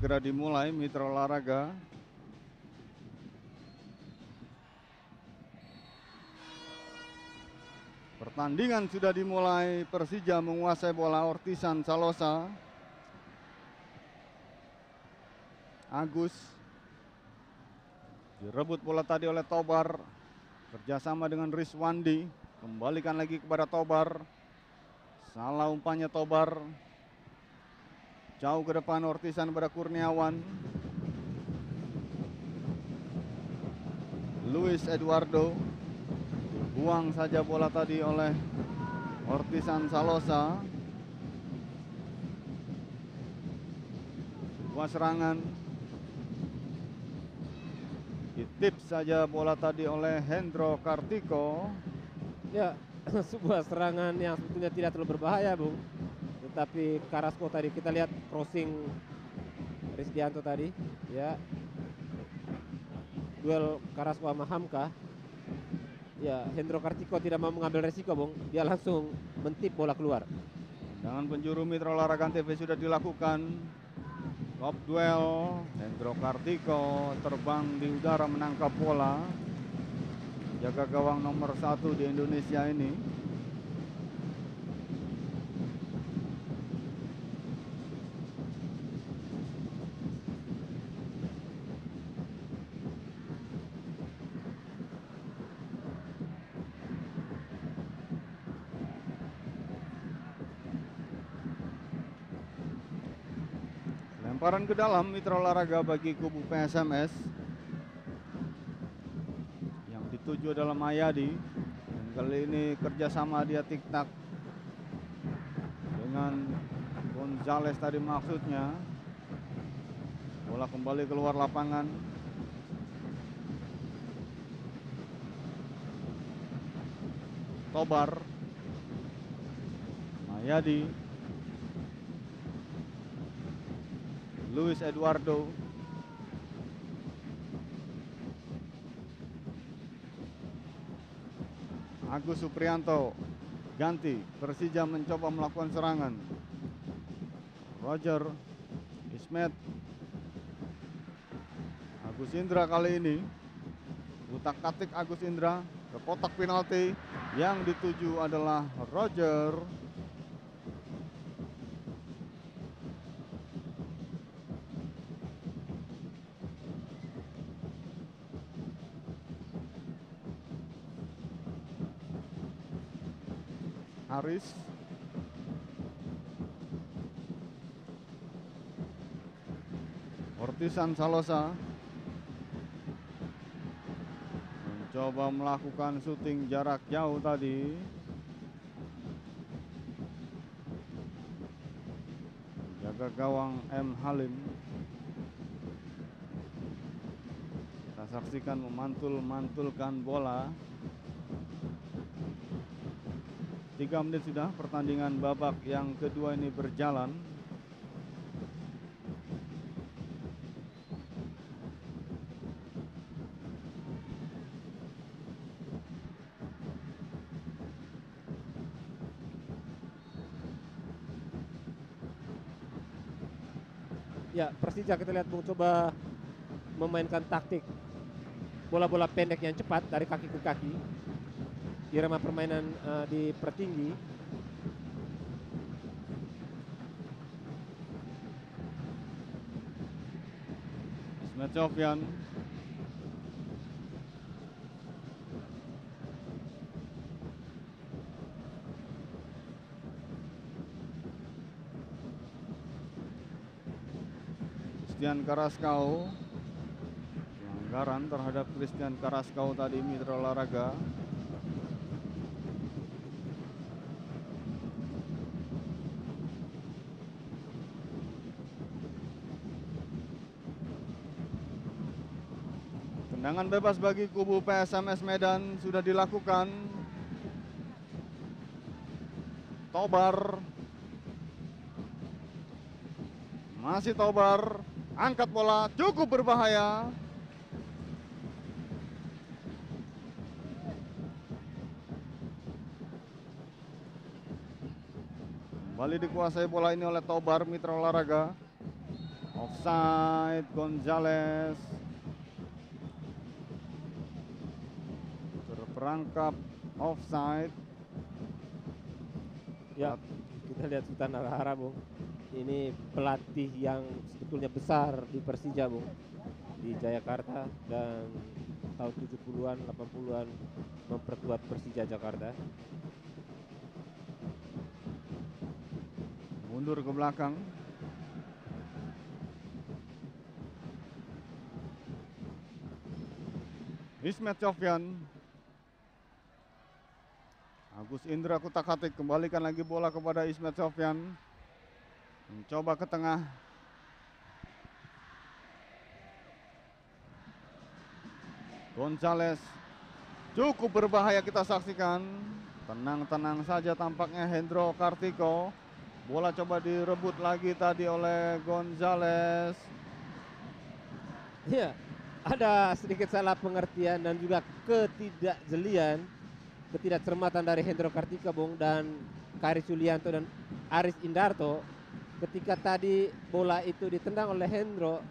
segera dimulai mitra olahraga. Pertandingan sudah dimulai, Persija menguasai bola, Ortisan Salosa. Agus direbut bola tadi oleh Tobar, kerjasama dengan Rizwandi, kembalikan lagi kepada Tobar. Salah umpannya Tobar, jauh ke depan Ortisan pada Kurniawan. Luis Eduardo, buang saja bola tadi oleh Ortisan Salosa. Sebuah serangan, ditip saja bola tadi oleh Hendro Kartiko. Ya, sebuah serangan yang sebetulnya tidak terlalu berbahaya, Bung. Tetapi Carrasco tadi kita lihat crossing Rizdianto tadi, ya. Duel Carrasco sama Hamka. Ya, Hendro Kartiko tidak mau mengambil resiko, Bung. Dia langsung mentip bola keluar. Dengan penjuru mitra olahraga TV sudah dilakukan. Top duel, Hendro Kartiko terbang di udara menangkap bola. Jaga gawang nomor 1 di Indonesia ini. Lemparan ke dalam mitra olahraga bagi kubu PSMS. Yang dituju adalah Mayadi. Dan kali ini kerjasama dia tik-tak dengan Gonzales tadi maksudnya. Bola kembali keluar lapangan. Tobar, Mayadi, Luis Eduardo, Agus Suprianto, ganti. Persija mencoba melakukan serangan. Roger, Ismet, Agus Indra kali ini utak-atik Agus Indra ke kotak penalti. Yang dituju adalah Roger. Haris, Ortisan Salosa mencoba melakukan syuting jarak jauh tadi. Jaga gawang M. Halim. Kita saksikan memantul-mantulkan bola. 3 menit sudah pertandingan babak yang kedua ini berjalan. Ya, Persija kita lihat Bung coba memainkan taktik bola-bola pendek yang cepat dari kaki ke kaki. Irama permainan dipertinggi. Ismet Sofyan, Christian Carrasco. Pelanggaran terhadap Christian Carrasco tadi mitra olahraga. Tendangan bebas bagi kubu PSMS Medan sudah dilakukan. Tobar, masih Tobar, angkat bola, cukup berbahaya. Kembali dikuasai bola ini oleh Tobar mitra olahraga. Offside Gonzales. Terperangkap offside. Ya, kita lihat Sultan Al-Hara, Bung. Ini pelatih yang sebetulnya besar di Persija, Bung. Di Jayakarta dan tahun 70-an, 80-an memperkuat Persija Jakarta. Mundur ke belakang. Ismet Sofyan. Agus Indra kutak-atik, kembalikan lagi bola kepada Ismet Sofyan. Mencoba ke tengah. Gonzales. Cukup berbahaya kita saksikan. Tenang-tenang saja tampaknya Hendro Kartiko. Bola coba direbut lagi tadi oleh Gonzales. Ya, ada sedikit salah pengertian dan juga ketidakjelian, ketidakcermatan dari Hendro Kartika, Bung, dan Kari Sulianto dan Aris Indarto. Ketika tadi bola itu ditendang oleh Hendro,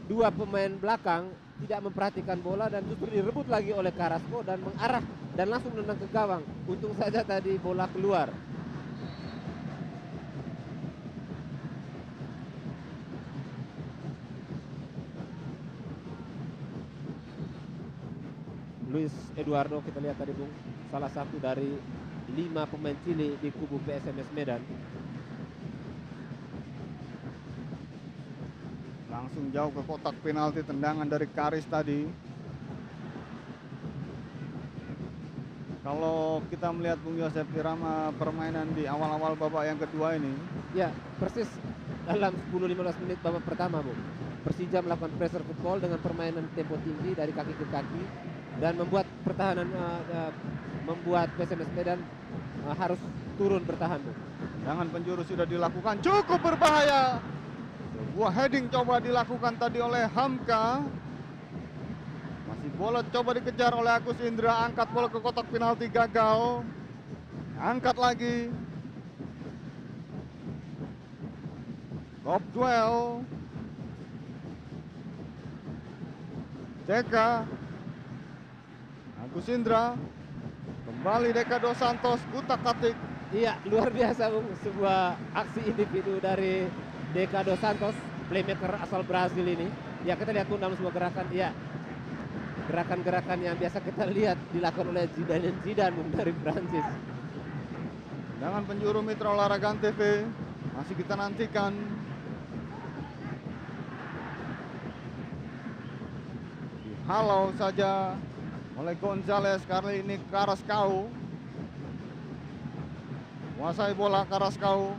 dua pemain belakang tidak memperhatikan bola dan justru direbut lagi oleh Carrasco dan mengarah dan langsung menendang ke gawang. Untung saja tadi bola keluar. Luis Eduardo kita lihat tadi, Bung, salah satu dari 5 pemain cilik di kubu PSMS Medan. Langsung jauh ke kotak penalti, tendangan dari Karis tadi. Kalau kita melihat Bung Yosef irama permainan di awal-awal babak yang kedua ini, ya persis dalam 10-15 menit babak pertama, Bung, Persija melakukan pressure football dengan permainan tempo tinggi dari kaki ke kaki dan membuat pertahanan membuat PSMS Medan harus turun bertahan, Bung. tendangan penjuru sudah dilakukan, cukup berbahaya. Sebuah heading coba dilakukan tadi oleh Hamka. Masih bola coba dikejar oleh Agus Indra, angkat bola ke kotak penalti, gagal. Angkat lagi. Top duel. Deka. Agus Indra. Kembali Deka Dos Santos, kutak-atik. Iya, luar biasa, Bung, sebuah aksi individu dari Deka Dos Santos, playmaker asal Brazil ini. Ya, kita lihat, Bung, dalam sebuah gerakan, ya, gerakan-gerakan yang biasa kita lihat dilakukan oleh Zidane, Bung, dari Prancis. Dengan penjuru Mitra Olahraga TV masih kita nantikan. Dihalau saja oleh Gonzales, kali ini Carrasco. Kuasai bola Carrasco.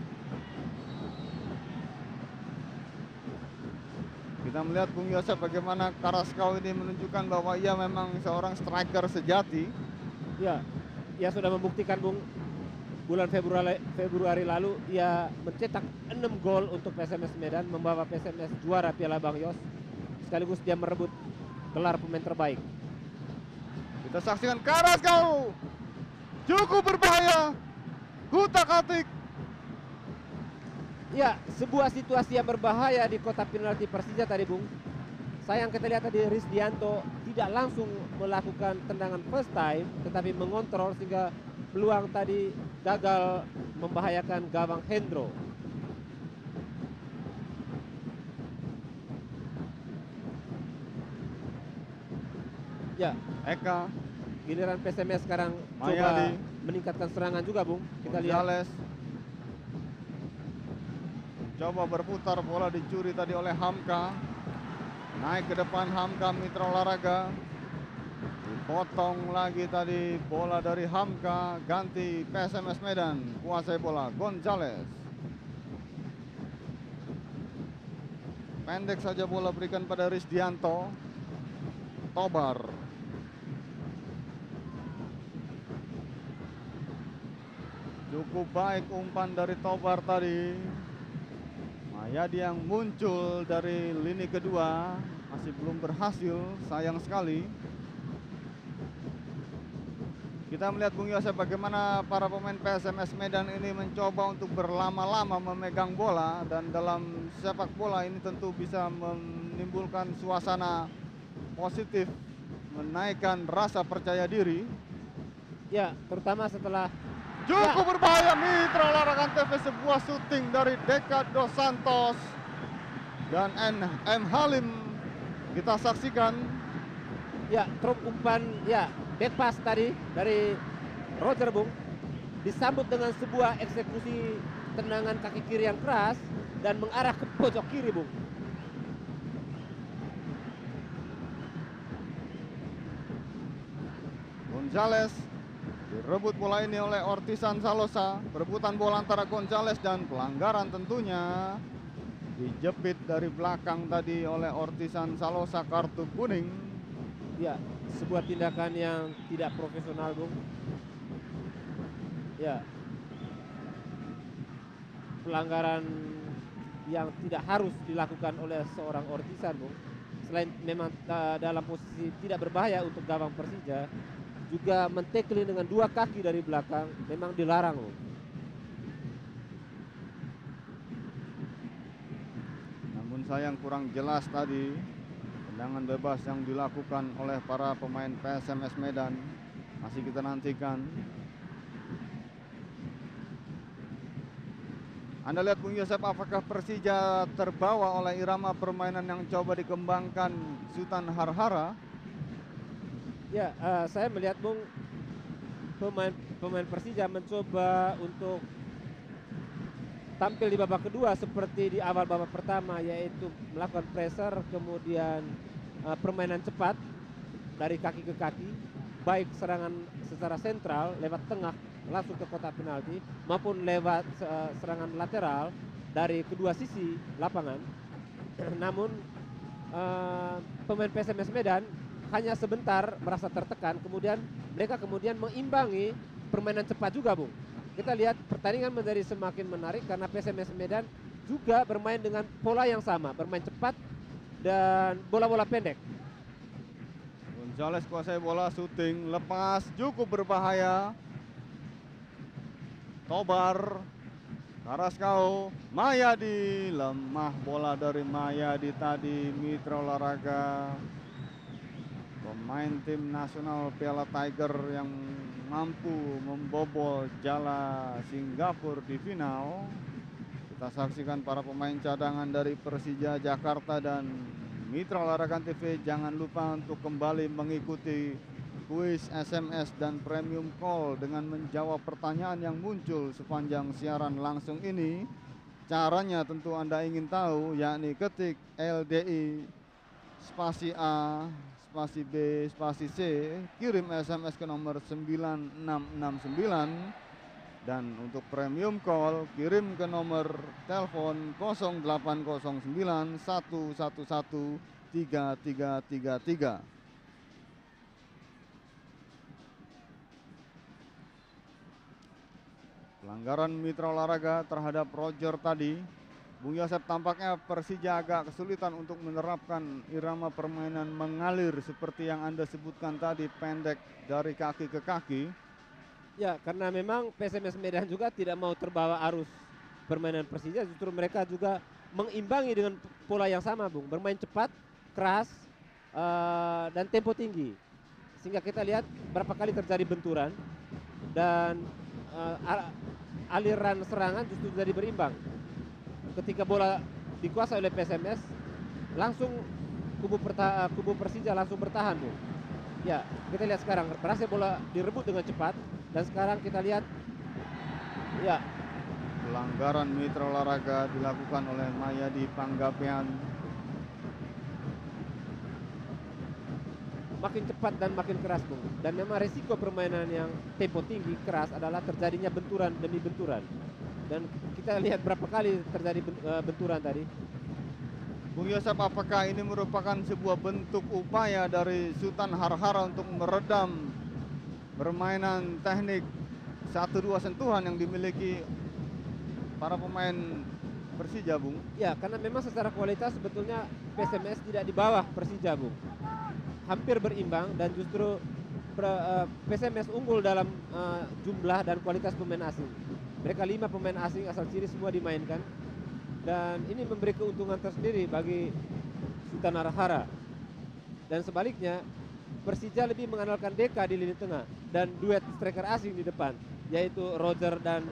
Kita melihat Bung Yosef bagaimana Carrasco ini menunjukkan bahwa ia memang seorang striker sejati. Ya, ia sudah membuktikan, Bung. Bulan Februari lalu ia mencetak 6 gol untuk PSMS Medan, membawa PSMS juara Piala Bang Yos. Sekaligus dia merebut gelar pemain terbaik. Kita saksikan Carrasco. Cukup berbahaya. Kutak-atik. Ya, sebuah situasi yang berbahaya di kotak penalti Persija tadi, Bung. Sayang kita lihat tadi Risdianto tidak langsung melakukan tendangan first time, tetapi mengontrol sehingga peluang tadi gagal membahayakan gawang Hendro. Ya, Eka. giliran PSMS sekarang coba Mayadi. meningkatkan serangan juga, Bung. Kita lihat. Gonzales. Coba berputar, bola dicuri tadi oleh Hamka. Naik ke depan Hamka, Mitra Olahraga. Dipotong lagi tadi bola dari Hamka. Ganti PSMS Medan. Kuasai bola Gonzales. Pendek saja bola berikan pada Risdianto. Tobar. Cukup baik umpan dari Tobar tadi. Mayadi yang muncul dari lini kedua masih belum berhasil, sayang sekali. Kita melihat Bung Yosef bagaimana para pemain PSMS Medan ini mencoba untuk berlama-lama memegang bola, dan dalam sepak bola ini tentu bisa menimbulkan suasana positif, menaikkan rasa percaya diri. Ya, terutama setelah Cukup berbahaya, Mitra Olahraga TV, sebuah syuting dari Deka Dos Santos dan M. Halim. Kita saksikan. ya truk umpan ya back pass tadi dari Roger, Bung, disambut dengan sebuah eksekusi tendangan kaki kiri yang keras dan mengarah ke pojok kiri, Bung. Gonzales direbut bola ini oleh Ortisan Salosa. Perebutan bola antara Gonzales dan pelanggaran tentunya. Dijepit dari belakang tadi oleh Ortisan Salosa, kartu kuning. Ya, sebuah tindakan yang tidak profesional, Bung. Ya, pelanggaran yang tidak harus dilakukan oleh seorang Ortisan, Bung. Selain memang dalam posisi tidak berbahaya untuk gawang Persija, juga men-tackling dengan dua kaki dari belakang memang dilarang, Bung. Namun sayang kurang jelas tadi tendangan bebas yang dilakukan oleh para pemain PSMS Medan. Masih kita nantikan. Anda lihat Bung Yosef, apakah Persija terbawa oleh irama permainan yang coba dikembangkan Sultan Harhara? Ya, saya melihat, Bung, pemain Persija mencoba untuk tampil di babak kedua seperti di awal babak pertama, yaitu melakukan pressure, kemudian permainan cepat dari kaki ke kaki, baik serangan secara sentral lewat tengah langsung ke kotak penalti maupun lewat serangan lateral dari kedua sisi lapangan. Namun pemain PSMS Medan hanya sebentar merasa tertekan, kemudian mereka mengimbangi permainan cepat juga, Bung. Kita lihat pertandingan menjadi semakin menarik karena PSMS Medan juga bermain dengan pola yang sama, bermain cepat dan bola-bola pendek. Gonzales kuasai bola, syuting, lepas, cukup berbahaya. Tobar, Karaskau, Mayadi, lemah bola dari Mayadi tadi. Mitra Olahraga, pemain tim nasional Piala Tiger yang mampu membobol jala Singapura di final. Kita saksikan para pemain cadangan dari Persija Jakarta dan Mitra Olahraga TV. Jangan lupa untuk kembali mengikuti kuis SMS dan premium call dengan menjawab pertanyaan yang muncul sepanjang siaran langsung ini. Caranya tentu Anda ingin tahu, yakni ketik LDI spasi A spasi B spasi C, kirim SMS ke nomor 9669, dan untuk premium call kirim ke nomor telepon 0809 111 3333. Pelanggaran Mitra Olahraga terhadap Roger tadi. Bung Yosef, tampaknya Persija agak kesulitan untuk menerapkan irama permainan mengalir seperti yang Anda sebutkan tadi, pendek dari kaki ke kaki. Ya, karena memang PSMS Medan juga tidak mau terbawa arus permainan Persija, justru mereka juga mengimbangi dengan pola yang sama, Bung. Bermain cepat, keras, dan tempo tinggi. Sehingga kita lihat berapa kali terjadi benturan dan aliran serangan justru jadi berimbang. Ketika bola dikuasai oleh PSMS, langsung kubu Persija langsung bertahan, Bung. Ya, kita lihat sekarang berhasil bola direbut dengan cepat, dan sekarang kita lihat ya pelanggaran Mitra Olahraga dilakukan oleh Mayadi Panggabean. Makin cepat dan makin keras, Bung. Dan memang resiko permainan yang tempo tinggi keras adalah terjadinya benturan demi benturan. Dan kita lihat berapa kali terjadi benturan tadi. Bung Yosef, apakah ini merupakan sebuah bentuk upaya dari Sultan Harhara untuk meredam permainan teknik 1-2 sentuhan yang dimiliki para pemain Persija, Bung? Ya, karena memang secara kualitas sebetulnya PSMS tidak di bawah Persija, Bung. Hampir berimbang, dan justru PSMS unggul dalam jumlah dan kualitas pemain asing. Mereka 5 pemain asing asal Chili semua dimainkan, dan ini memberi keuntungan tersendiri bagi Sultan Arahara. Dan sebaliknya, Persija lebih mengandalkan Deka di lini tengah dan duet striker asing di depan, yaitu Roger dan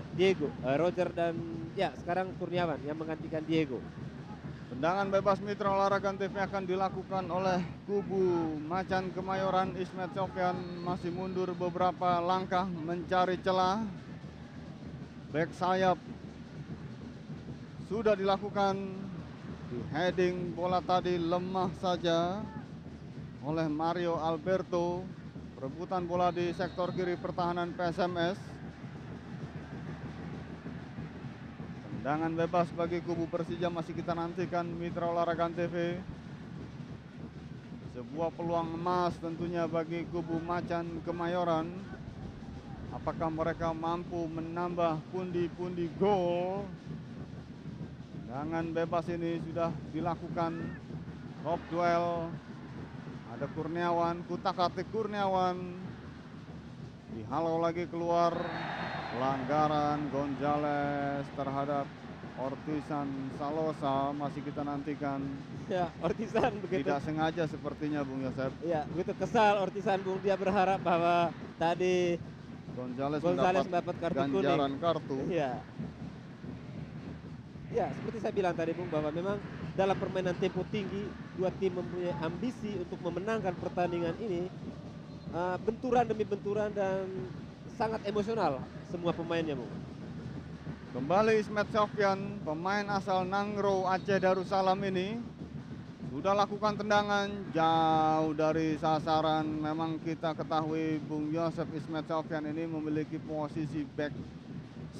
sekarang Kurniawan yang menggantikan Diego. Tendangan bebas Mitra Olahraga TV akan dilakukan oleh kubu Macan Kemayoran. Ismet Sofyan masih mundur beberapa langkah mencari celah. Back sayap sudah dilakukan, di heading bola tadi lemah saja oleh Mario Alberto. Perebutan bola di sektor kiri pertahanan PSMS. Tendangan bebas bagi kubu Persija masih kita nantikan Mitra Olahraga TV. Sebuah peluang emas tentunya bagi kubu Macan Kemayoran. Apakah mereka mampu menambah pundi-pundi gol? Tendangan bebas ini sudah dilakukan. Top duel. Ada Kurniawan, kutak-atik Kurniawan. Dihalau lagi keluar. Pelanggaran Gonzales terhadap Ortisan Salosa masih kita nantikan. Ya, Ortisan begitu. Tidak sengaja sepertinya Bung Yosep. Ya, begitu kesal Ortisan Bung, dia berharap bahwa tadi Gonzales mendapat kartu ganjaran kuning. kartu. Iya. Ya, seperti saya bilang tadi Bung, bahwa memang dalam permainan tempo tinggi, dua tim mempunyai ambisi untuk memenangkan pertandingan ini. Benturan demi benturan dan sangat emosional semua pemainnya, Bung. Kembali Ismet Sofyan, pemain asal Nangro Aceh Darussalam ini sudah lakukan tendangan jauh dari sasaran. Memang kita ketahui Bung Yosep, Ismet Sofyan ini memiliki posisi back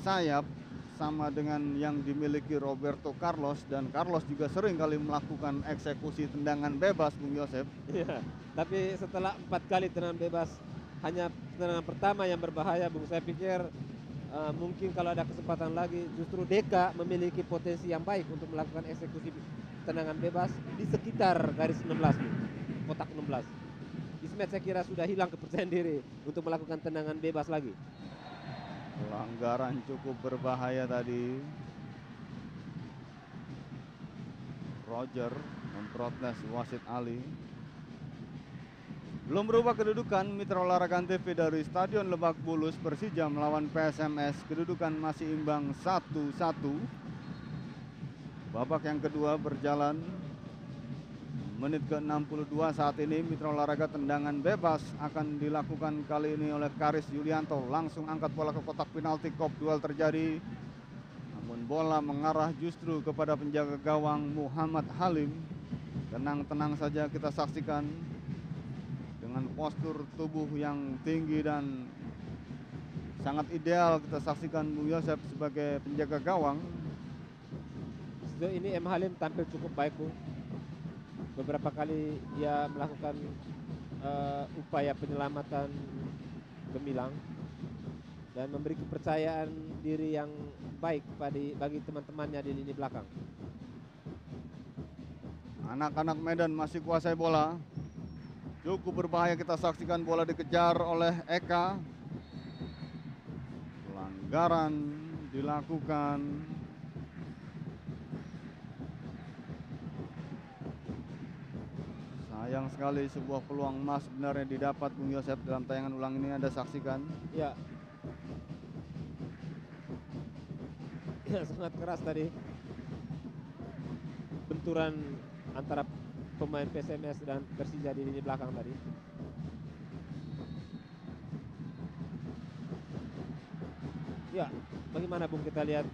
sayap sama dengan yang dimiliki Roberto Carlos, dan Carlos juga sering kali melakukan eksekusi tendangan bebas Bung Yosep. Iya, tapi setelah 4 kali tendangan bebas, hanya tendangan pertama yang berbahaya, Bung. Saya pikir mungkin kalau ada kesempatan lagi, justru Deka memiliki potensi yang baik untuk melakukan eksekusi tendangan bebas di sekitar garis 16, Bung. Kotak 16. Ismet saya kira sudah hilang kepercayaan diri untuk melakukan tendangan bebas lagi. Pelanggaran cukup berbahaya tadi. Roger memprotes wasit Ali. Belum berubah kedudukan Mitra Olahraga TV dari Stadion Lebak Bulus. Persija melawan PSMS, kedudukan masih imbang 1-1. Babak yang kedua berjalan. Menit ke-62 saat ini Mitra Olahraga, tendangan bebas akan dilakukan kali ini oleh Karis Yulianto. Langsung angkat bola ke kotak penalti, kop duel terjadi. Namun bola mengarah justru kepada penjaga gawang Muhammad Halim. Tenang-tenang saja kita saksikan. Dengan postur tubuh yang tinggi dan sangat ideal kita saksikan Bung Yosep sebagai penjaga gawang. Sejauh ini M. Halim tampil cukup baik, Bung. Beberapa kali dia melakukan upaya penyelamatan gemilang dan memberi kepercayaan diri yang baik bagi teman-temannya di lini belakang. Anak-anak Medan masih kuasai bola. Cukup berbahaya kita saksikan, bola dikejar oleh Eka. Pelanggaran dilakukan. Sayang sekali, sebuah peluang emas sebenarnya didapat Bung Yosep dalam tayangan ulang ini Anda saksikan. Ya. Ya, sangat keras tadi. Benturan antara pemain PSMS dan Persija di lini belakang tadi. Ya, bagaimana Bung kita lihat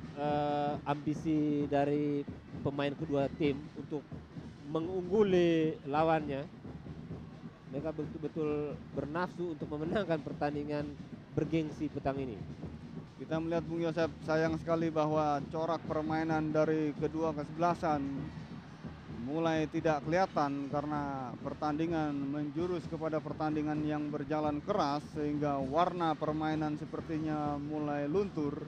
ambisi dari pemain kedua tim untuk mengungguli lawannya. Mereka betul-betul bernafsu untuk memenangkan pertandingan bergengsi petang ini. Kita melihat Bung Yosep, sayang sekali bahwa corak permainan dari kedua kesebelasan mulai tidak kelihatan karena pertandingan menjurus kepada pertandingan yang berjalan keras, sehingga warna permainan sepertinya mulai luntur,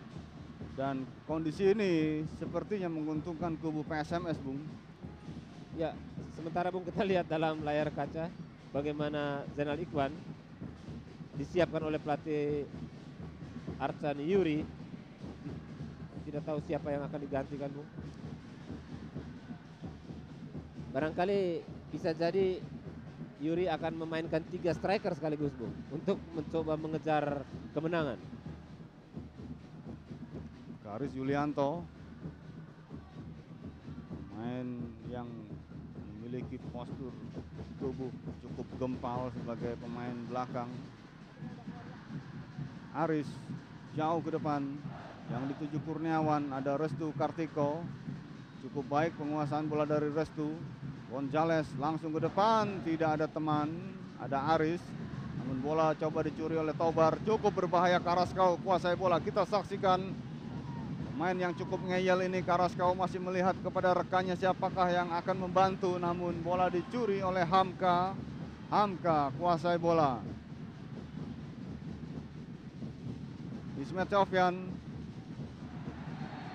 dan kondisi ini sepertinya menguntungkan kubu PSMS, Bung. Ya, sementara Bung kita lihat dalam layar kaca bagaimana Zainal Ikhwan disiapkan oleh pelatih Arcan Yuri. Tidak tahu siapa yang akan digantikan, Bung. Barangkali bisa jadi Yuri akan memainkan 3 striker sekaligus, Bung, untuk mencoba mengejar kemenangan. Karis Yulianto, pemain yang memiliki postur tubuh cukup gempal sebagai pemain belakang. Aris jauh ke depan, yang dituju Kurniawan, ada Restu Kartiko. Cukup baik penguasaan bola dari Restu. Gonzales langsung ke depan, tidak ada teman, ada Aris. Namun bola coba dicuri oleh Tobar, cukup berbahaya. Karaskau kuasai bola, kita saksikan pemain yang cukup ngeyel ini. Karaskau masih melihat kepada rekannya siapakah yang akan membantu, namun bola dicuri oleh Hamka. Hamka kuasai bola. Ismet Sofyan,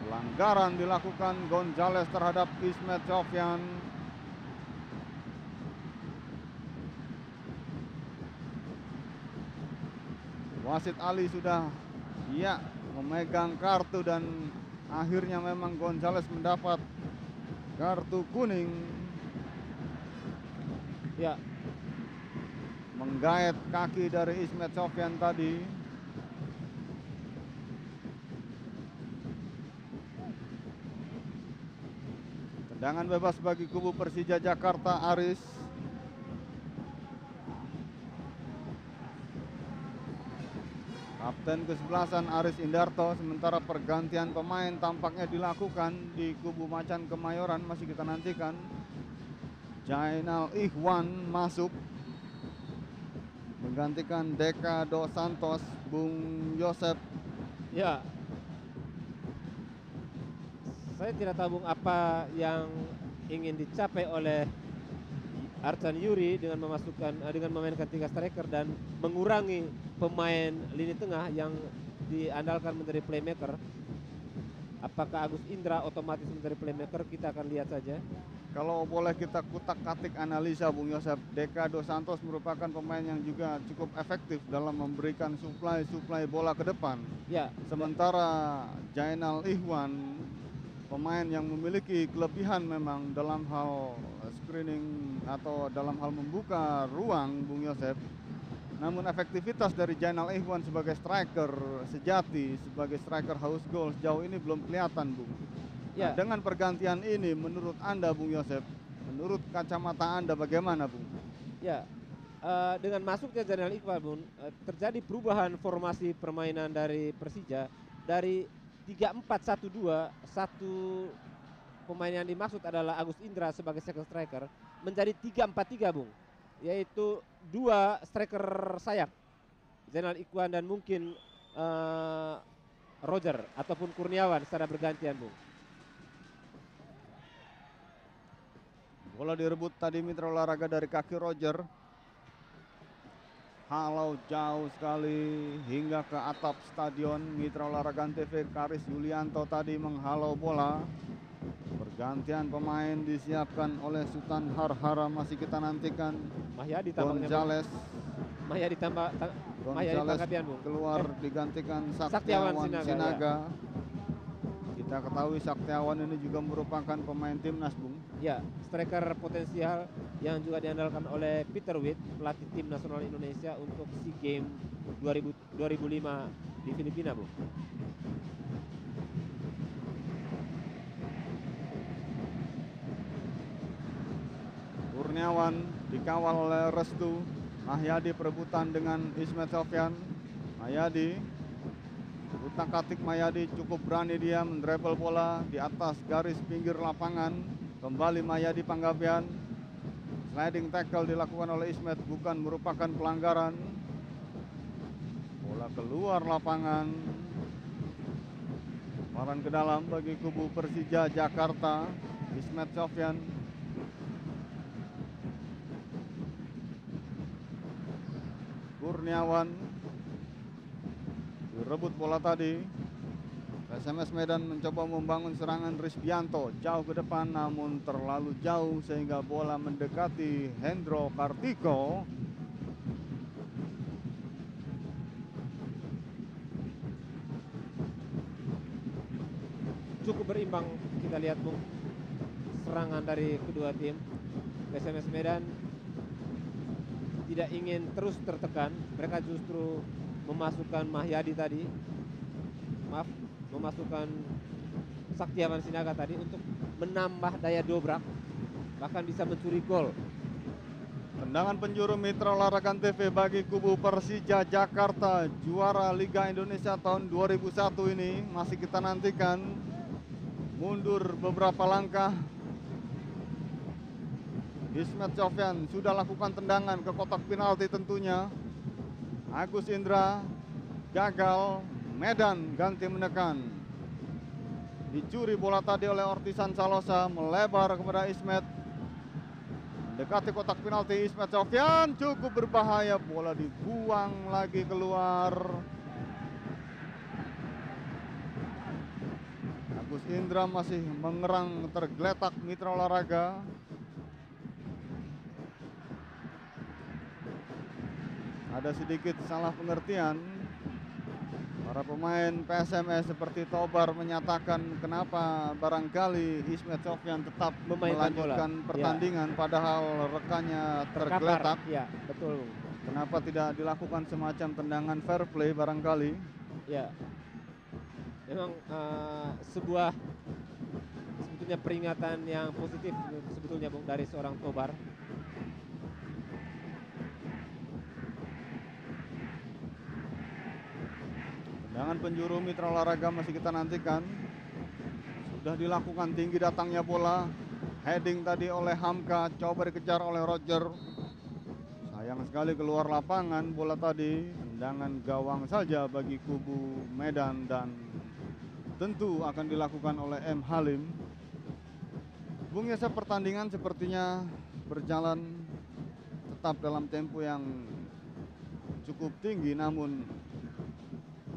pelanggaran dilakukan Gonzales terhadap Ismet Sofyan. Wasit Ali sudah memegang kartu dan akhirnya memang Gonzales mendapat kartu kuning. Ya, Menggait kaki dari Ismet Sofyan tadi. Tendangan bebas bagi kubu Persija Jakarta, Aris. Kapten kesebelasan Aris Indarto. Sementara pergantian pemain tampaknya dilakukan di kubu Macan Kemayoran. Masih kita nantikan. Jainal Ikhwan masuk menggantikan Deka Dos Santos. Bung Yosep. ya. Saya tidak tahu, Bung, apa yang ingin dicapai oleh Arcan Yuri dengan memainkan 3 striker dan mengurangi pemain lini tengah yang diandalkan menjadi playmaker. Apakah Agus Indra otomatis menjadi playmaker? Kita akan lihat saja. Kalau boleh kita kutak-katik analisa, Bung Yosep, Deka Dos Santos merupakan pemain yang juga cukup efektif dalam memberikan suplai bola ke depan. Ya. Sementara Jainal Ikhwan, pemain yang memiliki kelebihan memang dalam hal screening atau dalam hal membuka ruang, Bung Yosep. Namun efektivitas dari Jainal Ikhwan sebagai striker sejati, sebagai striker haus gol sejauh ini belum kelihatan, Bung. Ya. Nah, dengan pergantian ini menurut Anda, Bung Yosep, menurut kacamata Anda bagaimana, Bung? Ya, dengan masuknya Jainal Ikhwan, Bung, terjadi perubahan formasi permainan dari Persija dari 3-4-1-2. Satu pemain yang dimaksud adalah Agus Indra sebagai second striker menjadi 3-4-3, Bung, yaitu 2 striker sayap, Jainal Ikhwan dan mungkin Roger ataupun Kurniawan secara bergantian, Bung. Bola direbut tadi mitra olahraga dari kaki Roger. Halau jauh sekali hingga ke atap stadion. Mitra olahraga TV Karis Yulianto tadi menghalau bola. Pergantian pemain disiapkan oleh Sultan Harhara. Masih kita nantikan. Mahyadi tampaknya, Gonzales. Mahyadi Gonzales Panggabean, Bung. keluar digantikan Saktiawan Saktiawan Sinaga. Kita ketahui Saktiawan ini juga merupakan pemain timnas, Bung. Ya, striker potensial yang juga diandalkan oleh Peter Witt, pelatih tim nasional Indonesia untuk SEA Games 2005 di Filipina, Bung. Kurniawan dikawal oleh Restu. Mahyadi perebutan dengan Ismet Sofyan. Mahyadi, utak-atik Mahyadi, cukup berani dia mendrebel bola di atas garis pinggir lapangan. Kembali Mahyadi Panggabean. Sliding tackle dilakukan oleh Ismet, bukan merupakan pelanggaran. Bola keluar lapangan. Lemparan ke dalam bagi kubu Persija Jakarta. Ismet Sofyan. Kurniawan direbut bola tadi. SMS Medan mencoba membangun serangan Rizbianto jauh ke depan, namun terlalu jauh sehingga bola mendekati Hendro Kartiko. seimbang kita lihat Bung serangan dari kedua tim. PSMS Medan tidak ingin terus tertekan, mereka justru memasukkan Mahyadi tadi, memasukkan Saktiawan Sinaga tadi untuk menambah daya dobrak, bahkan bisa mencuri gol. Tendangan penjuru Mitra Olahraga TV bagi kubu Persija Jakarta, juara Liga Indonesia tahun 2001 ini masih kita nantikan. Mundur beberapa langkah. Ismet Sofyan sudah lakukan tendangan ke kotak penalti tentunya. Agus Indra gagal, Medan ganti menekan. Dicuri bola tadi oleh Ortisan Salosa, melebar kepada Ismet. Dekati kotak penalti, Ismet Sofyan cukup berbahaya, bola dibuang lagi keluar. Agus Indra masih mengerang tergeletak Mitra Olahraga. Ada sedikit salah pengertian. Para pemain PSMS seperti Tobar menyatakan kenapa barangkali Ismet Sofyan tetap melanjutkan pertandingan, padahal rekannya tergeletak. Ya, betul. Kenapa tidak dilakukan semacam tendangan fair play barangkali? Ya, memang sebuah sebetulnya peringatan yang positif sebetulnya Bung dari seorang Tobar. Tendangan penjuru Mitra Olahraga masih kita nantikan. Sudah dilakukan tinggi datangnya bola. Heading tadi oleh Hamka, coba dikejar oleh Roger. Sayang sekali keluar lapangan bola tadi. Tendangan gawang saja bagi kubu Medan dan tentu akan dilakukan oleh M. Halim. Bung Yesa, pertandingan sepertinya berjalan tetap dalam tempo yang cukup tinggi, namun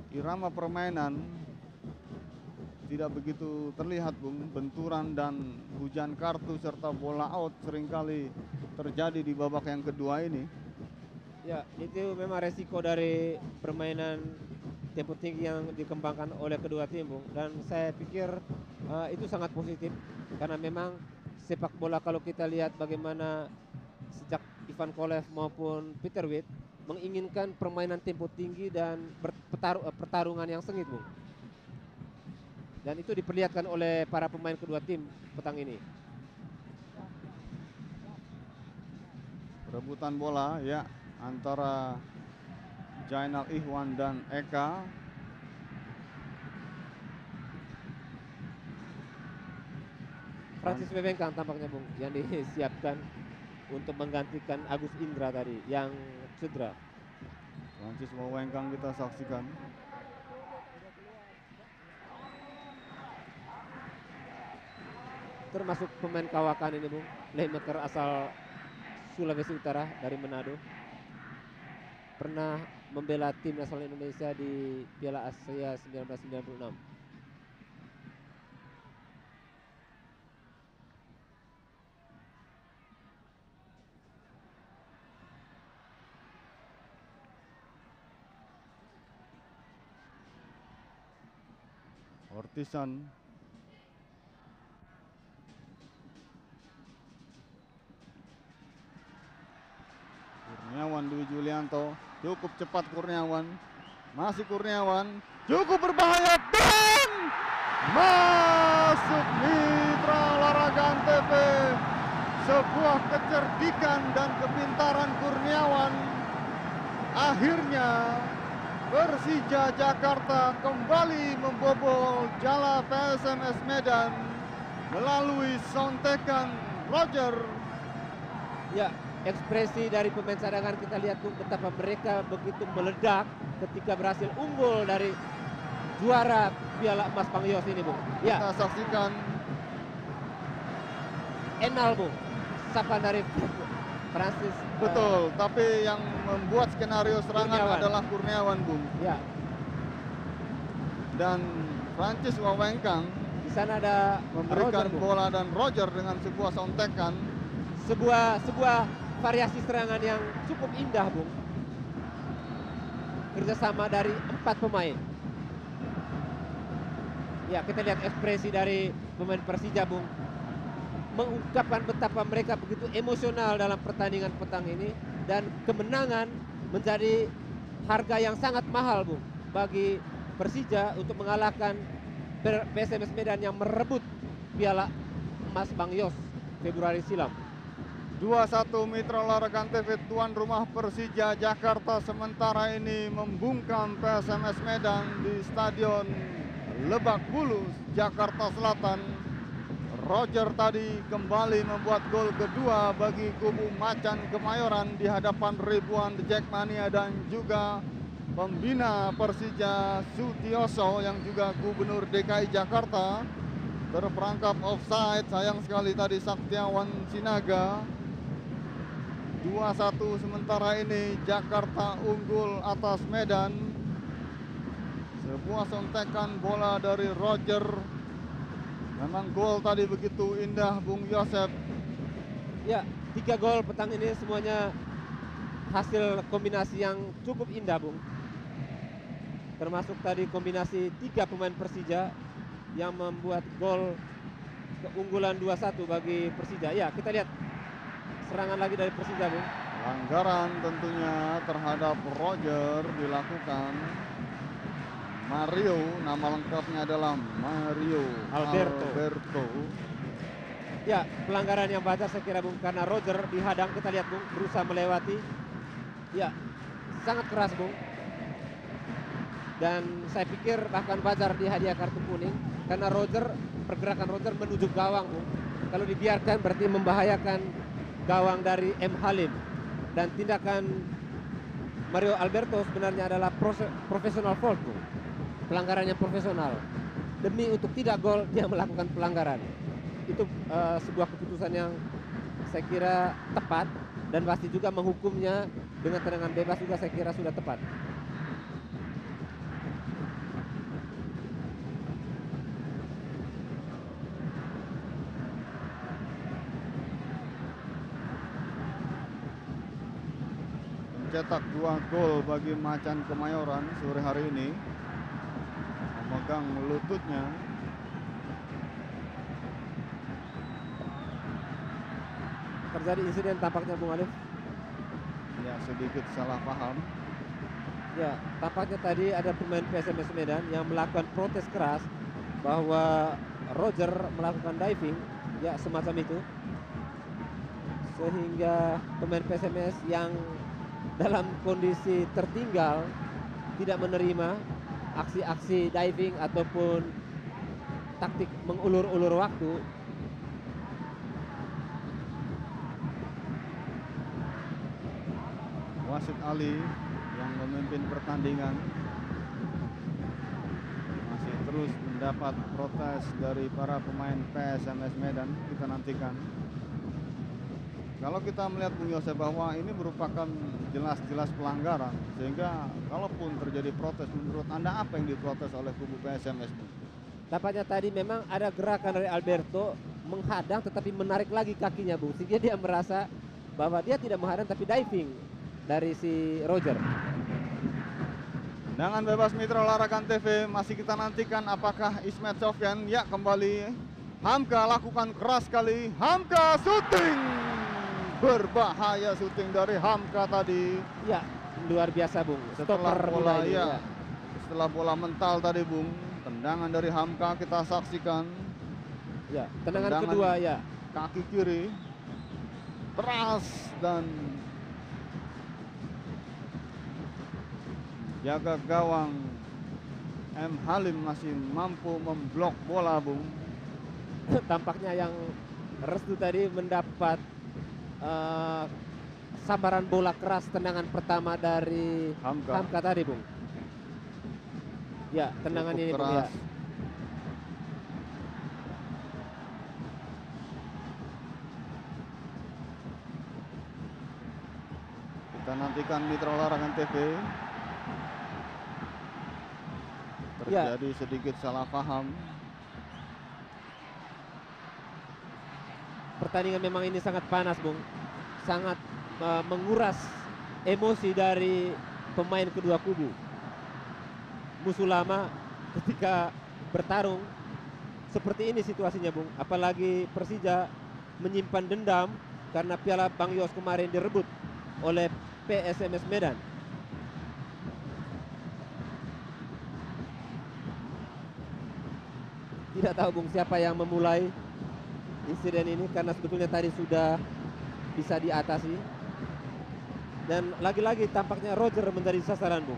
irama permainan tidak begitu terlihat Bung. Benturan dan hujan kartu serta bola out seringkali terjadi di babak yang kedua ini. Ya, itu memang resiko dari permainan tempo tinggi yang dikembangkan oleh kedua tim Bung. Dan saya pikir itu sangat positif, karena memang sepak bola kalau kita lihat bagaimana sejak Ivan Kolev maupun Peter Witt menginginkan permainan tempo tinggi dan pertarungan yang sengit Bung. Dan itu diperlihatkan oleh para pemain kedua tim petang ini. Perebutan bola ya antara Jainal Ihwan dan Eka. Francis Wewengkang tampaknya Bung yang disiapkan untuk menggantikan Agus Indra tadi yang cedera. Francis Wewengkang kita saksikan. Termasuk pemain kawakan ini Bung, playmaker asal Sulawesi Utara dari Manado. Pernah membela tim nasional Indonesia di Piala Asia 1996. Ortisan Kurniawan Dwi Julianto, cukup cepat Kurniawan, masih Kurniawan, cukup berbahaya dan masuk Mitra Olahraga Antv. Sebuah kecerdikan dan kepintaran Kurniawan, akhirnya Persija Jakarta kembali membobol jala PSMS Medan melalui sontekan Roger. Ya, ekspresi dari pemain cadangan kita lihat Bung, betapa mereka begitu meledak ketika berhasil unggul dari juara Piala Emas Pangyos ini Bung. Ya, Kita saksikan Enal Bung, sapaan dari Francis. betul, tapi yang membuat skenario serangan Kurniawan adalah Kurniawan Bung. Ya, Dan Francis Wawengkang di sana ada memberikan Roger, Bung. bola dan Roger dengan sebuah sontekan. Sebuah variasi serangan yang cukup indah Bung. Kerjasama dari 4 pemain. Ya, kita lihat ekspresi dari pemain Persija, Bung, mengungkapkan betapa mereka begitu emosional dalam pertandingan petang ini, dan kemenangan menjadi harga yang sangat mahal, Bung, bagi Persija untuk mengalahkan PSMS Medan yang merebut piala emas Bang Yos Februari silam. 2-1 Mitra Olahraga TV tuan rumah Persija Jakarta sementara ini membungkam PSMS Medan di Stadion Lebak Bulus, Jakarta Selatan. Roger tadi kembali membuat gol kedua bagi kubu Macan Kemayoran di hadapan ribuan The Jackmania dan juga pembina Persija Sutioso yang juga Gubernur DKI Jakarta. Terperangkap offside, sayang sekali tadi Saktiawan Sinaga. 2-1 sementara ini Jakarta unggul atas Medan. Sebuah sontekan bola dari Roger. Memang gol tadi begitu indah, Bung Yosep. Ya, 3 gol petang ini semuanya hasil kombinasi yang cukup indah, Bung. Termasuk tadi kombinasi 3 pemain Persija yang membuat gol keunggulan 2-1 bagi Persija. Ya, kita lihat serangan lagi dari Persija, Bung. Pelanggaran tentunya terhadap Roger dilakukan. Mario, nama lengkapnya adalah Mario Alberto. Ya, pelanggaran yang wajar saya kira, Bung, karena Roger dihadang. Kita lihat, Bung, berusaha melewati. Ya, sangat keras, Bung. Dan saya pikir bahkan wajar dihadiah kartu kuning karena pergerakan Roger menuju gawang, Bung. Kalau dibiarkan berarti membahayakan gawang dari M. Halim. Dan tindakan Mario Alberto sebenarnya adalah professional fault, Bung. Pelanggaran yang profesional. Demi untuk tidak gol dia melakukan pelanggaran. Itu sebuah keputusan yang saya kira tepat, dan pasti juga menghukumnya dengan tendangan bebas juga saya kira sudah tepat. Mencetak 2 gol bagi Macan Kemayoran sore hari ini. Memegang lututnya. Terjadi insiden tampaknya, Bung Alif. Ya, sedikit salah paham. Ya, tampaknya tadi ada pemain PSMS Medan yang melakukan protes keras bahwa Roger melakukan diving, ya semacam itu. Sehingga pemain PSMS yang dalam kondisi tertinggal tidak menerima aksi-aksi diving ataupun taktik mengulur-ulur waktu. Wasit Ali yang memimpin pertandingan masih terus mendapat protes dari para pemain PSMS Medan. Kita nantikan. Kalau kita melihat, Bung Yosef, bahwa ini merupakan jelas-jelas pelanggaran, sehingga kalaupun terjadi protes, menurut Anda apa yang diprotes oleh kubu PSMS? Tampaknya tadi memang ada gerakan dari Alberto menghadang tetapi menarik lagi kakinya, Bung, sehingga dia merasa bahwa dia tidak menghadang tapi diving dari si Roger. Dengan bebas Mitra Olahraga TV masih kita nantikan apakah Ismet Sofyan. Ya, kembali Hamka lakukan keras sekali. Hamka syuting. Berbahaya syuting dari Hamka tadi. Ya, luar biasa, Bung. Setelah bola ini, ya. Setelah bola mental tadi, Bung, tendangan dari Hamka kita saksikan. Ya, tendangan kedua ya. Kaki kiri keras dan jaga gawang M. Halim masih mampu memblok bola, Bung. Tampaknya yang Restu tadi mendapat sambaran bola keras tendangan pertama dari Hamka tadi, Bung. Ya, tendangan cukup ini keras. Bung, ya. Kita nantikan Mitra Olahraga TV. Terjadi sedikit salah paham. Pertandingan memang ini sangat panas, Bung. Sangat menguras emosi dari pemain kedua kubu. Musuh lama ketika bertarung seperti ini situasinya, Bung. Apalagi Persija menyimpan dendam karena Piala Bang Yos kemarin direbut oleh PSMS Medan. Tidak tahu, Bung, siapa yang memulai insiden ini karena sebetulnya tadi sudah bisa diatasi. Dan lagi-lagi tampaknya Roger menjadi sasaran, Bung.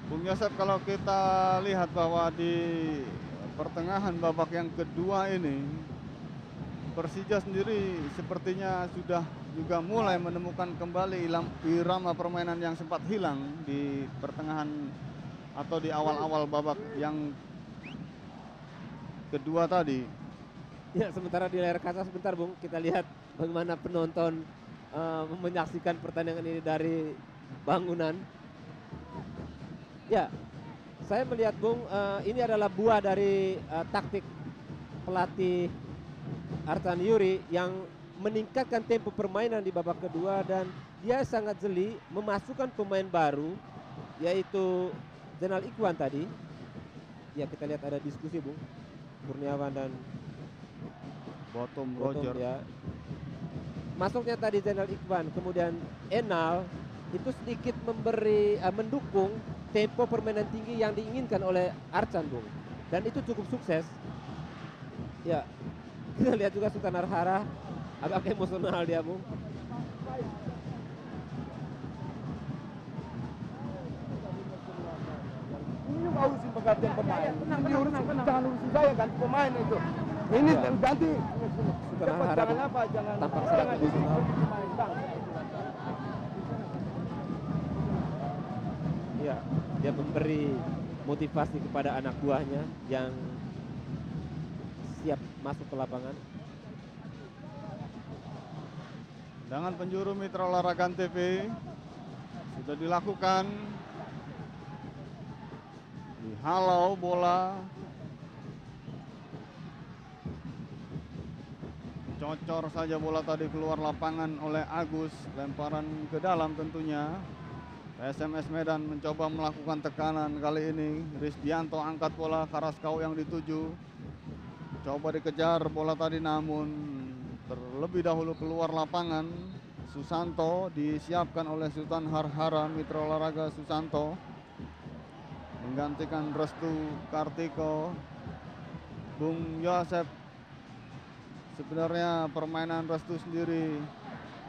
Bung Yosep, kalau kita lihat bahwa di pertengahan babak yang kedua ini Persija sendiri sepertinya sudah juga mulai menemukan kembali irama permainan yang sempat hilang di pertengahan atau di awal-awal babak yang kedua tadi. Ya, sementara di layar kaca sebentar, Bung, kita lihat bagaimana penonton menyaksikan pertandingan ini dari bangunan. Ya, saya melihat, Bung, ini adalah buah dari taktik pelatih Artan Yuri yang meningkatkan tempo permainan di babak kedua, dan dia sangat jeli memasukkan pemain baru yaitu Zainal Ikhwan tadi. Ya, kita lihat ada diskusi, Bung. Kurniawan dan Bottom Bottom, Roger. ya. Masuknya tadi Zainal Ikhwan, kemudian Enal itu sedikit mendukung tempo permainan tinggi yang diinginkan oleh Arcan, Bung. Dan itu cukup sukses. Ya, kita lihat juga Sultan Arhara agak emosional dia, Bung. Ini nggak urusin penggantian pemain. Ini urusin, jangan urusin saya ganti pemain itu. Ini Ya. ganti. Sultan Cepat, Arhara, jangan Bung, apa, jangan tampak sangat jangan emosional. pemain bang. Ya, dia memberi motivasi kepada anak buahnya yang siap masuk ke lapangan. Dengan penjuru Mitra Olahraga TV sudah dilakukan. Dihalau bola. Cocor saja bola tadi keluar lapangan oleh Agus. Lemparan ke dalam tentunya. PSMS Medan mencoba melakukan tekanan kali ini. Rizdianto angkat bola, Karaskau yang dituju. Coba dikejar bola tadi namun terlebih dahulu keluar lapangan. Susanto disiapkan oleh Sultan Harhara, Mitra Olahraga Susanto. Menggantikan Restu Kartiko. Bung Yosep, sebenarnya permainan Restu sendiri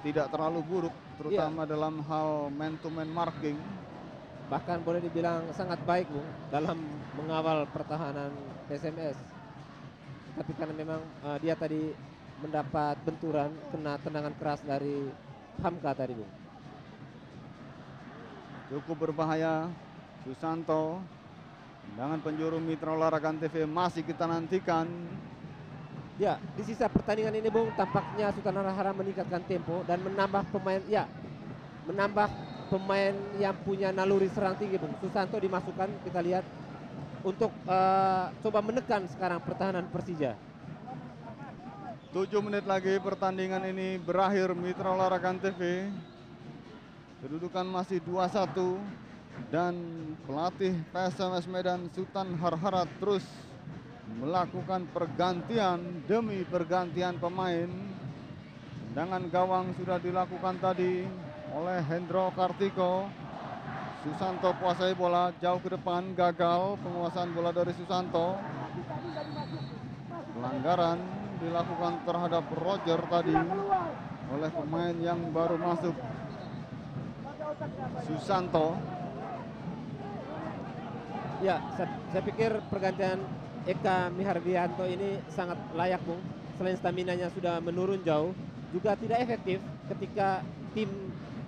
tidak terlalu buruk, terutama dalam hal man-to-man marking. Bahkan boleh dibilang sangat baik, Bung, dalam mengawal pertahanan PSMS. Tapi karena memang dia tadi mendapat benturan, kena tendangan keras dari Hamka tadi, Bung. Cukup berbahaya. Susanto. Tendangan penjuru Mitra Olahraga TV masih kita nantikan. Ya, di sisa pertandingan ini, Bung, tampaknya Sultan Arhara meningkatkan tempo dan menambah pemain, ya, menambah pemain yang punya naluri serang tinggi, Bung. Susanto dimasukkan, kita lihat, untuk coba menekan sekarang pertahanan Persija. 7 menit lagi pertandingan ini berakhir. Mitra Olahraga TV. Kedudukan masih 2-1. Dan pelatih PSMS Medan Sultan Harhara terus melakukan pergantian demi pergantian pemain. Tendangan gawang sudah dilakukan tadi oleh Hendro Kartiko. Susanto kuasai bola jauh ke depan, gagal penguasaan bola dari Susanto. Pelanggaran dilakukan terhadap Roger tadi oleh pemain yang baru masuk, Susanto. Ya, saya pikir pergantian Eka Mihardianto ini sangat layak, Bung. Selain staminanya sudah menurun jauh, juga tidak efektif ketika tim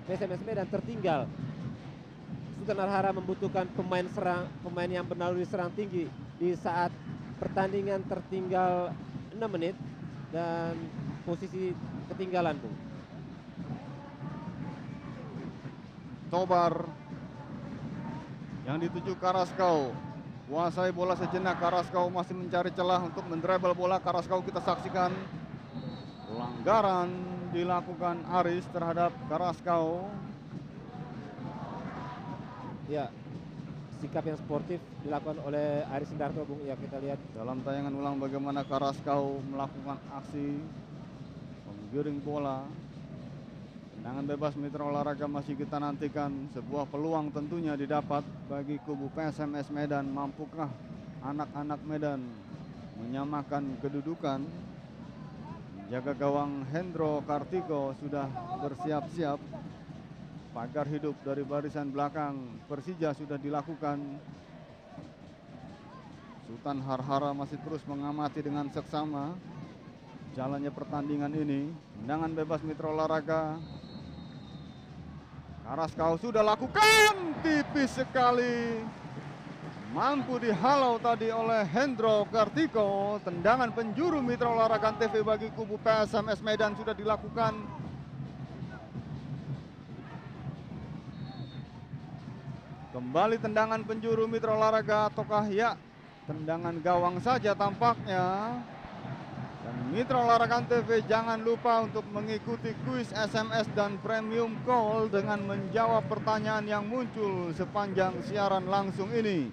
PSMS Medan tertinggal. Sultan Arhara membutuhkan pemain serang, pemain yang bernaluri serang tinggi di saat pertandingan tertinggal 6 menit dan posisi ketinggalan, Bung. Tobar yang dituju Karaskau. Kuasai bola sejenak, Karaskau masih mencari celah untuk mendrebel bola. Karaskau kita saksikan pelanggaran dilakukan Aris terhadap Karaskau. Ya, sikap yang sportif dilakukan oleh Aris Indarto, Bung. Ya, kita lihat Dalam tayangan ulang bagaimana Karaskau melakukan aksi menggiring bola. Tendangan bebas mitra olahraga masih kita nantikan. Sebuah peluang tentunya didapat bagi kubu PSMS Medan. Mampukah anak-anak Medan menyamakan kedudukan? Jaga gawang Hendro Kartiko sudah bersiap-siap. Pagar hidup dari barisan belakang Persija sudah dilakukan. Sultan Harhara masih terus mengamati dengan seksama jalannya pertandingan ini. Tendangan bebas mitra olahraga. Karaskau sudah lakukan, tipis sekali. Mampu dihalau tadi oleh Hendro Kartiko. Tendangan penjuru mitra olahraga TV bagi kubu PSMS Medan sudah dilakukan. Kembali tendangan penjuru mitra olahraga, ataukah ya tendangan gawang saja tampaknya. Dan mitra olahraga TV jangan lupa untuk mengikuti kuis SMS dan premium call dengan menjawab pertanyaan yang muncul sepanjang siaran langsung ini.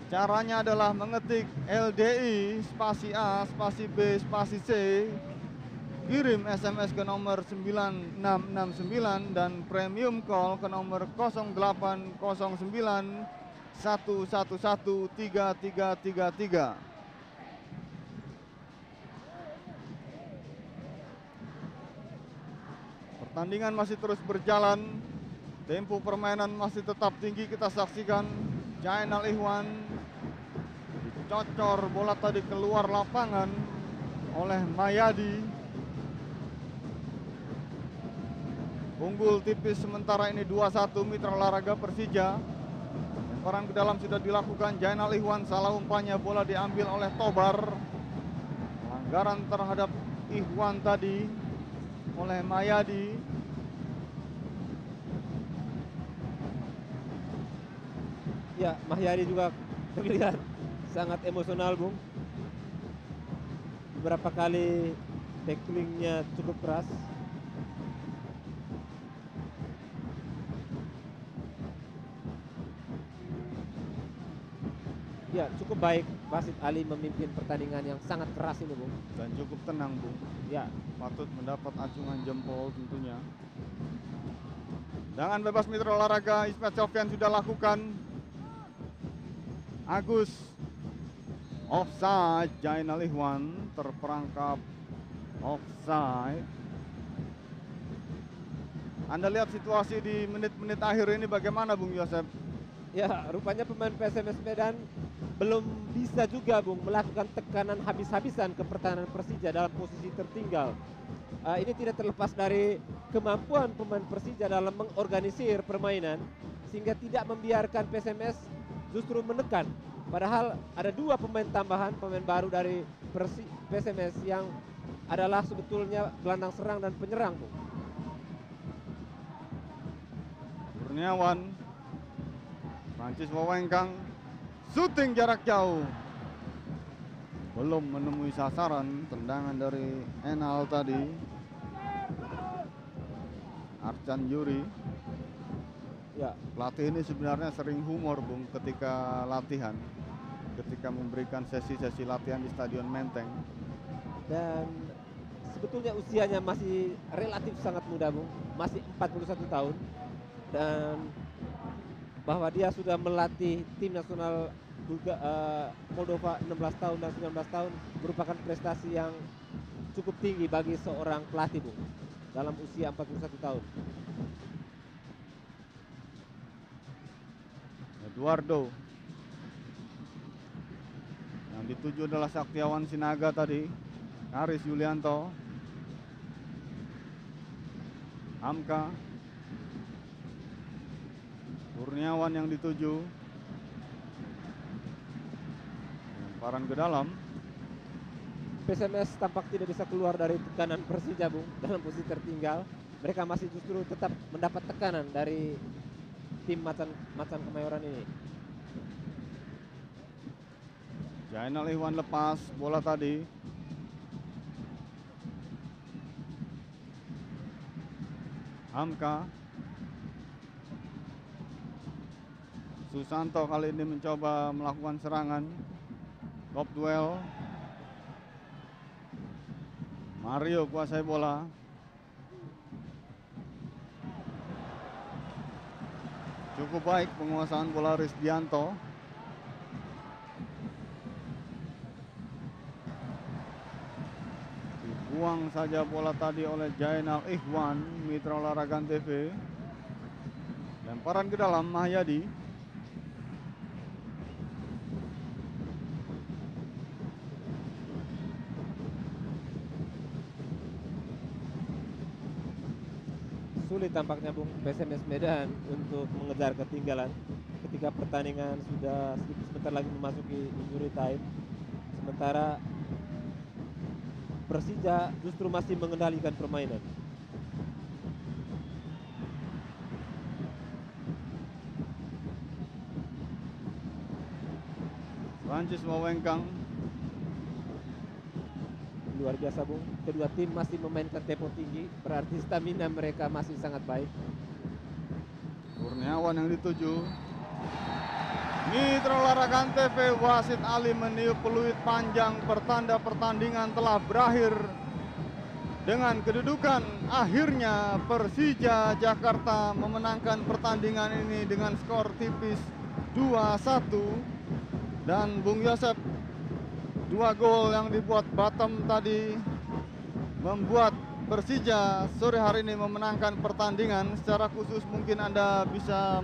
Caranya adalah mengetik LDI spasi A spasi B spasi C, kirim SMS ke nomor 9669 dan premium call ke nomor 0809 111 3333. Pertandingan masih terus berjalan. Tempo permainan masih tetap tinggi, kita saksikan. Jainal Ikhwan dicocor bola tadi keluar lapangan oleh Mayadi. Unggul tipis sementara ini 2-1 mitra olahraga Persija. Lemparan ke dalam sudah dilakukan Jainal Ikhwan, salah umpannya bola diambil oleh Tobar. Pelanggaran terhadap Ikhwan tadi oleh Mayadi. ya Mahyadi juga terlihat sangat emosional, Bung. Beberapa kali tacklingnya cukup keras. Ya, cukup baik Basit Ali memimpin pertandingan yang sangat keras ini, Bung. Dan cukup tenang, Bung. Ya, Patut mendapat acungan jempol tentunya. Tendangan bebas mitra olahraga Ismet Sofyan sudah lakukan. Agus offside, Jainal Ikhwan terperangkap offside. Anda lihat situasi di menit-menit akhir ini bagaimana, Bung Yosep? ya rupanya pemain PSMS Medan belum bisa juga, Bung, melakukan tekanan habis-habisan ke pertahanan Persija dalam posisi tertinggal. Ini tidak terlepas dari kemampuan pemain Persija dalam mengorganisir permainan sehingga tidak membiarkan PSMS justru menekan. Padahal ada dua pemain tambahan, pemain baru dari PSMS yang adalah sebetulnya gelandang serang dan penyerang, Bung. Kurniawan, Francis Wawengkang, syuting jarak jauh. Belum menemui sasaran, tendangan dari Enal tadi. Arcan Yuri. Ya, Pelatih ini sebenarnya sering humor, Bung, ketika latihan. Ketika memberikan sesi-sesi latihan di Stadion Menteng. dan sebetulnya usianya masih relatif sangat muda, Bung. Masih 41 tahun. Dan bahwa dia sudah melatih tim nasional Moldova 16 tahun dan 19 tahun merupakan prestasi yang cukup tinggi bagi seorang pelatih, Bung, dalam usia 41 tahun. Eduardo. Yang dituju adalah Saktiawan Sinaga tadi. Aris Yulianto. Hamka. Kurniawan yang dituju. Lemparan ke dalam. PSMS tampak tidak bisa keluar dari tekanan Persija, Bung, dalam posisi tertinggal. Mereka masih justru tetap mendapat tekanan dari tim Macan Kemayoran ini. Jainal Ikhwan lepas bola tadi. Hamka. Susanto kali ini mencoba melakukan serangan. Top duel. Mario kuasai bola. Cukup baik penguasaan bola Rizdianto. Dibuang saja bola tadi oleh Jainal Ikhwan, mitra olahraga TV. Lemparan ke dalam Mahyadi. Sulit tampaknya Bung PSMS Medan untuk mengejar ketinggalan ketika pertandingan sudah sedikit sebentar lagi memasuki injury time. Sementara Persija justru masih mengendalikan permainan. Prancis Wawengkang. Luar biasa Bung, kedua tim masih memainkan tempo tinggi, berarti stamina mereka masih sangat baik. Kurniawan yang dituju. Mitra olahraga TV, wasit Ali meniup peluit panjang, pertanda pertandingan telah berakhir dengan kedudukan akhirnya Persija Jakarta memenangkan pertandingan ini dengan skor tipis 2-1. Dan Bung Yosep, 2 gol yang dibuat Batam tadi membuat Persija sore hari ini memenangkan pertandingan. Secara khusus mungkin Anda bisa